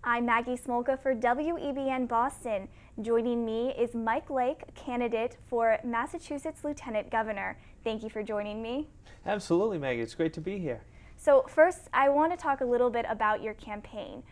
I'm Maggie Smolka for WEBN Boston. Joining me is Mike Lake, candidate for Massachusetts Lieutenant Governor. Thank you for joining me. Absolutely, Maggie. It's great to be here. So first, I want to talk a little bit about your campaign.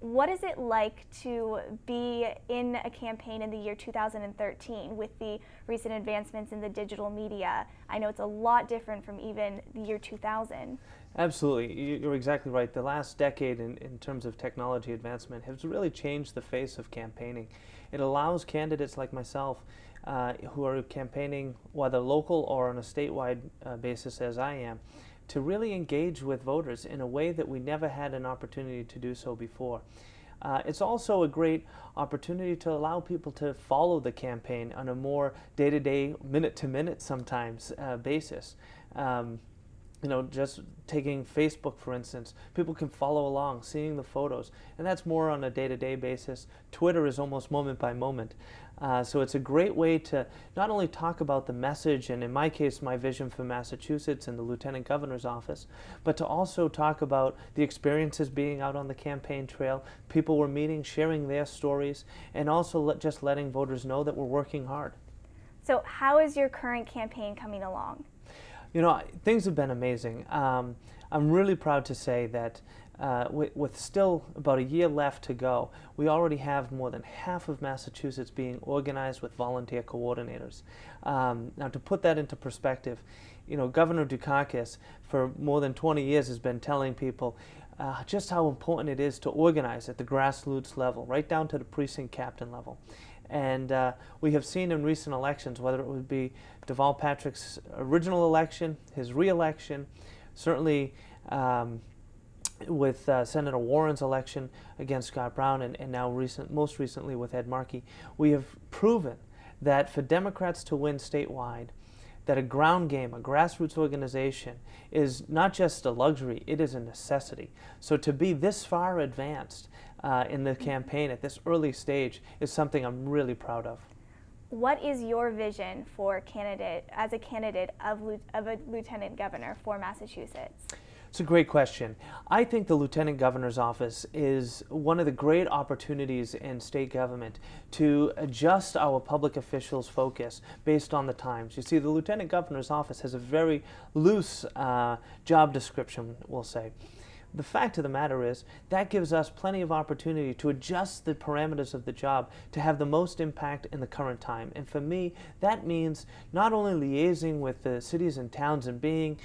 What is it like to be in a campaign in the year 2013 with the recent advancements in the digital media? I know it's a lot different from even the year 2000. Absolutely. You're exactly right. The last decade in terms of technology advancement has really changed the face of campaigning. It allows candidates like myself who are campaigning, whether local or on a statewide basis as I am, to really engage with voters in a way that we never had an opportunity to do so before. It's also a great opportunity to allow people to follow the campaign on a more day-to-day, minute-to-minute sometimes basis. You know, just taking Facebook, for instance, people can follow along, seeing the photos, and that's more on a day-to-day basis. Twitter is almost moment by moment. So it's a great way to not only talk about the message, and in my case, my vision for Massachusetts and the Lieutenant Governor's office, but to also talk about the experiences being out on the campaign trail, people we're meeting, sharing their stories, and also just letting voters know that we're working hard. So how is your current campaign coming along? You know, things have been amazing. I'm really proud to say that with still about a year left to go, we already have more than half of Massachusetts being organized with volunteer coordinators. Now, to put that into perspective, you know, Governor Dukakis for more than 20 years has been telling people just how important it is to organize at the grassroots level, right down to the precinct captain level. And we have seen in recent elections, whether it would be Deval Patrick's original election, his re-election, certainly with Senator Warren's election against Scott Brown, and now most recently with Ed Markey, we have proven that for Democrats to win statewide, that a ground game, a grassroots organization, is not just a luxury, it is a necessity. So to be this far advanced in the campaign at this early stage is something I'm really proud of. What is your vision for a candidate of a Lieutenant Governor for Massachusetts? It's a great question. I think the Lieutenant Governor's office is one of the great opportunities in state government to adjust our public officials' focus based on the times. You see, the Lieutenant Governor's office has a very loose job description, we'll say. The fact of the matter is that gives us plenty of opportunity to adjust the parameters of the job to have the most impact in the current time. And for me, that means not only liaising with the cities and towns and being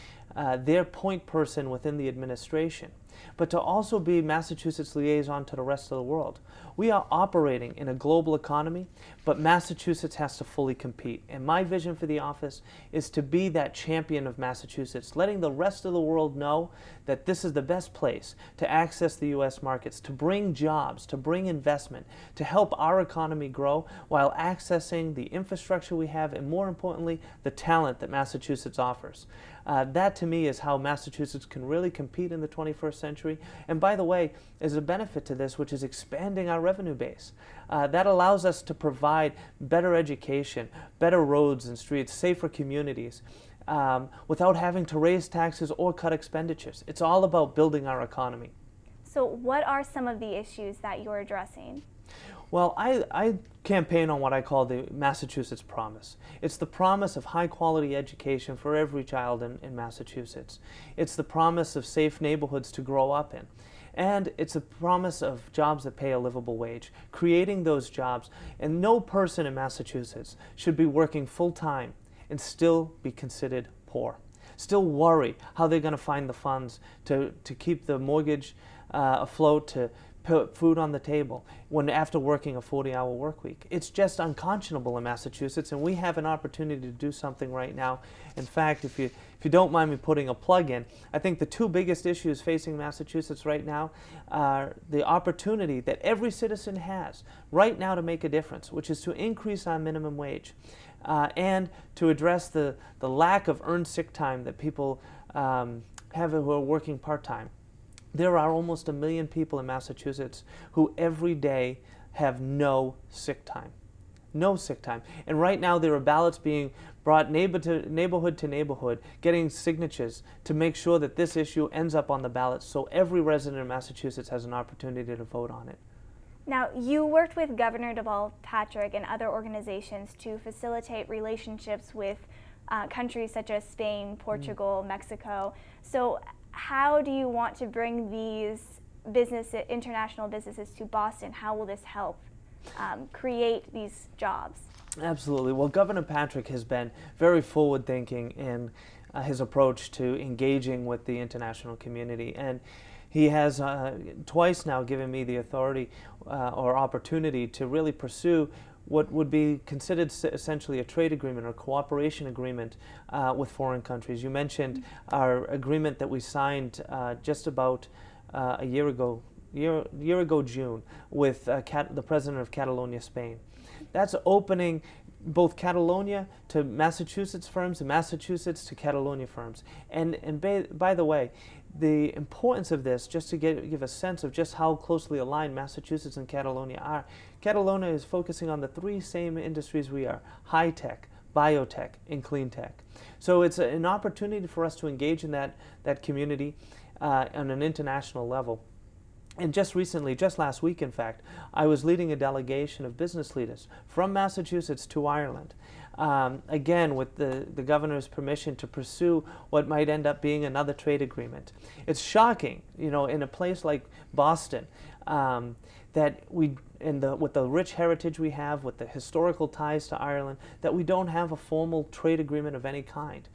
their point person within the administration, but to also be Massachusetts' liaison to the rest of the world. We are operating in a global economy, but Massachusetts has to fully compete. And my vision for the office is to be that champion of Massachusetts, letting the rest of the world know that this is the best place to access the U.S. markets, to bring jobs, to bring investment, to help our economy grow while accessing the infrastructure we have, and more importantly, the talent that Massachusetts offers. That to me is how Massachusetts can really compete in the 21st century. And by the way, there's a benefit to this, which is expanding our revenue base. That allows us to provide better education, better roads and streets, safer communities, without having to raise taxes or cut expenditures. It's all about building our economy. So what are some of the issues that you're addressing? Well, I campaign on what I call the Massachusetts Promise. It's the promise of high-quality education for every child in Massachusetts. It's the promise of safe neighborhoods to grow up in. And it's a promise of jobs that pay a livable wage, creating those jobs. And no person in Massachusetts should be working full-time and still be considered poor. Still worry how they're going to find the funds to keep the mortgage afloat, to put food on the table when after working a 40-hour work week. It's just unconscionable in Massachusetts, and we have an opportunity to do something right now. In fact, if you don't mind me putting a plug in, I think the two biggest issues facing Massachusetts right now are the opportunity that every citizen has right now to make a difference, which is to increase our minimum wage and to address the lack of earned sick time that people have who are working part-time. There are almost 1 million people in Massachusetts who every day have no sick time. No sick time. And right now there are ballots being brought neighborhood to neighborhood, getting signatures to make sure that this issue ends up on the ballot so every resident of Massachusetts has an opportunity to vote on it. Now, you worked with Governor Deval Patrick and other organizations to facilitate relationships with countries such as Spain, Portugal, Mexico. So how do you want to bring these international businesses to Boston? How will this help create these jobs? Absolutely. Well, Governor Patrick has been very forward-thinking in his approach to engaging with the international community, and he has twice now given me the authority or opportunity to really pursue what would be considered essentially a trade agreement or cooperation agreement with foreign countries. You mentioned our agreement that we signed just about a year ago June, with the president of Catalonia, Spain. That's opening both Catalonia to Massachusetts firms and Massachusetts to Catalonia firms. And by the way, the importance of this, just to give a sense of just how closely aligned Massachusetts and Catalonia are, Catalonia is focusing on the three same industries we are: high tech, biotech, and clean tech. So it's an opportunity for us to engage in that community on an international level. And just recently, just last week in fact, I was leading a delegation of business leaders from Massachusetts to Ireland, again with the governor's permission to pursue what might end up being another trade agreement. It's shocking, you know, in a place like Boston, that with the rich heritage we have, with the historical ties to Ireland, that we don't have a formal trade agreement of any kind.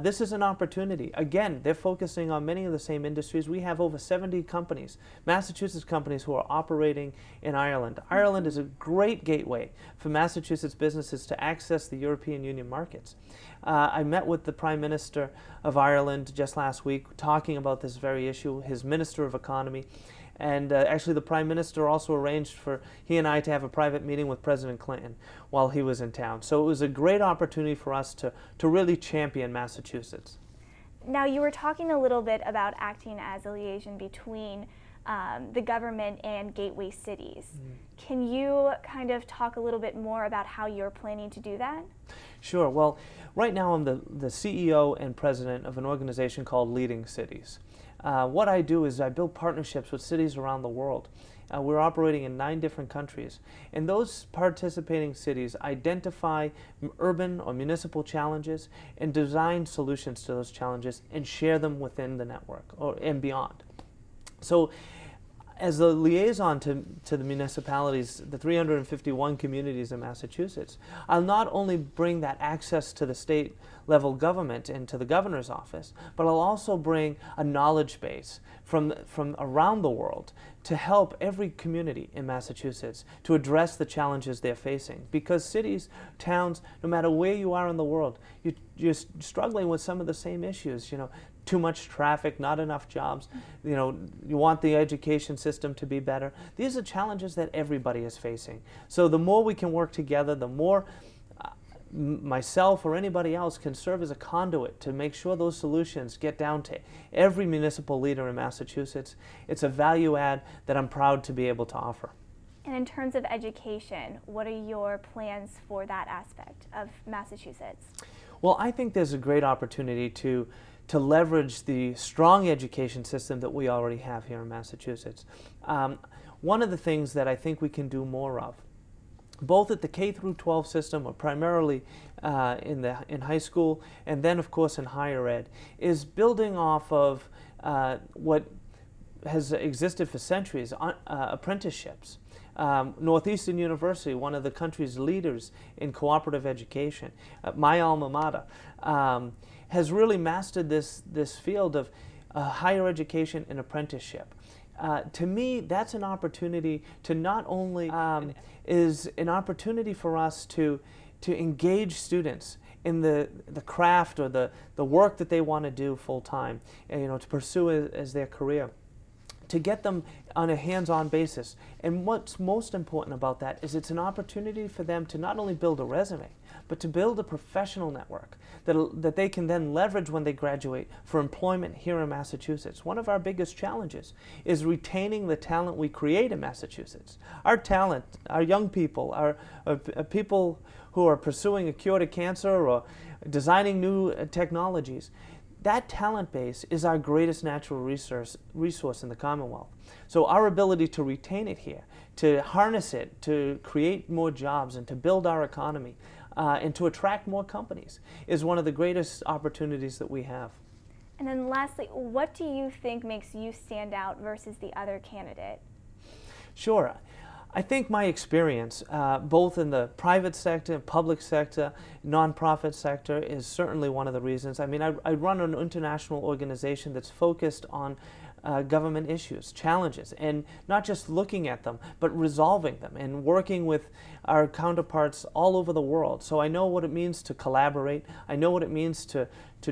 This is an opportunity. Again, they're focusing on many of the same industries. We have over 70 companies, Massachusetts companies, who are operating in Ireland. Ireland is a great gateway for Massachusetts businesses to access the European Union markets. I met with the Prime Minister of Ireland just last week talking about this very issue, his Minister of Economy. And actually the Prime Minister also arranged for he and I to have a private meeting with President Clinton while he was in town. So it was a great opportunity for us to really champion Massachusetts. Now, you were talking a little bit about acting as a liaison between the government and gateway cities. Can you kind of talk a little bit more about how you're planning to do that? Sure. Well, right now I'm the CEO and president of an organization called Leading Cities. What I do is I build partnerships with cities around the world. We're operating in 9 different countries, and those participating cities identify urban or municipal challenges and design solutions to those challenges and share them within the network and beyond. So as the liaison to the municipalities, the 351 communities in Massachusetts, I'll not only bring that access to the state level government and to the governor's office, but I'll also bring a knowledge base from around the world to help every community in Massachusetts to address the challenges they're facing. Because cities, towns, no matter where you are in the world, you're struggling with some of the same issues. You know, too much traffic, not enough jobs, you know, you want the education system to be better. These are challenges that everybody is facing. So the more we can work together, the more myself or anybody else can serve as a conduit to make sure those solutions get down to every municipal leader in Massachusetts. It's a value add that I'm proud to be able to offer. And in terms of education, what are your plans for that aspect of Massachusetts? Well, I think there's a great opportunity to leverage the strong education system that we already have here in Massachusetts. One of the things that I think we can do more of, both at the K-12 system, or primarily in high school, and then of course in higher ed, is building off of what has existed for centuries, apprenticeships. Northeastern University, one of the country's leaders in cooperative education, my alma mater, has really mastered this field of higher education and apprenticeship. To me, that's an opportunity to not only is an opportunity for us to engage students in the craft or the work that they want to do full time, and, you know, to pursue it as their career, to get them on a hands-on basis. And what's most important about that is it's an opportunity for them to not only build a resume, but to build a professional network that they can then leverage when they graduate for employment here in Massachusetts. One of our biggest challenges is retaining the talent we create in Massachusetts. Our talent, our young people, our people who are pursuing a cure to cancer or designing new technologies, that talent base is our greatest natural resource in the Commonwealth. So our ability to retain it here, to harness it, to create more jobs and to build our economy and to attract more companies is one of the greatest opportunities that we have. And then lastly, what do you think makes you stand out versus the other candidate? Sure. I think my experience, both in the private sector, public sector, nonprofit sector, is certainly one of the reasons. I mean, I run an international organization that's focused on government issues, challenges, and not just looking at them, but resolving them and working with our counterparts all over the world. So I know what it means to collaborate. I know what it means to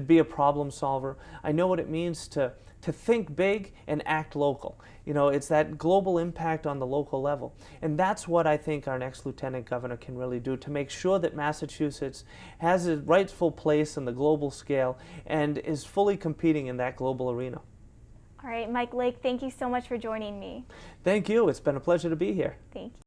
be a problem solver. I know what it means to think big and act local. You know, it's that global impact on the local level. And that's what I think our next lieutenant governor can really do to make sure that Massachusetts has a rightful place in the global scale and is fully competing in that global arena. All right, Mike Lake, thank you so much for joining me. Thank you. It's been a pleasure to be here. Thank you.